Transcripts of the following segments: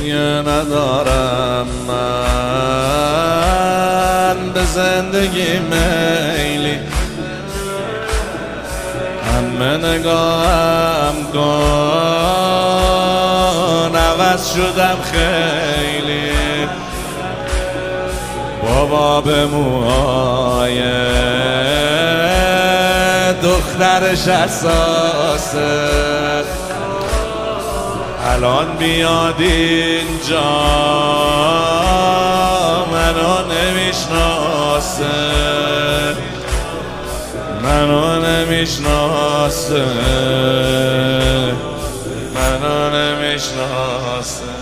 گریه ندارم من به زندگی میلی، همه نگاهم کن عوض شدم خیلی. بابا به موهای دخترش اساسه، الان بیاد اینجا منو نمیشناسه، منو نمیشناسه، منو نمیشناسه.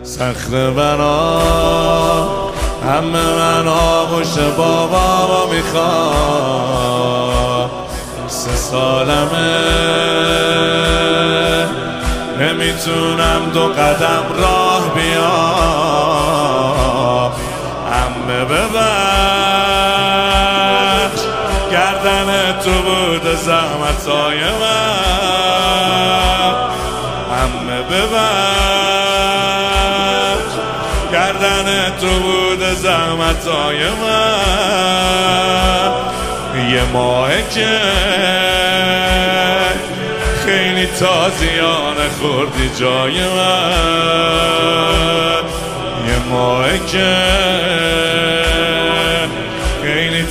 سخت بنا همه من آغوش بابامو میخوام، 3 سالمه نمیتونم 2 قدم راه بیام. عمه ببخش گردن تو بود زحمتای من، عمه ببخش گردن تو بود زحمتای من. یه ماهه که خیلی تازیانه خوردی جای من، یه ماهه که خیلی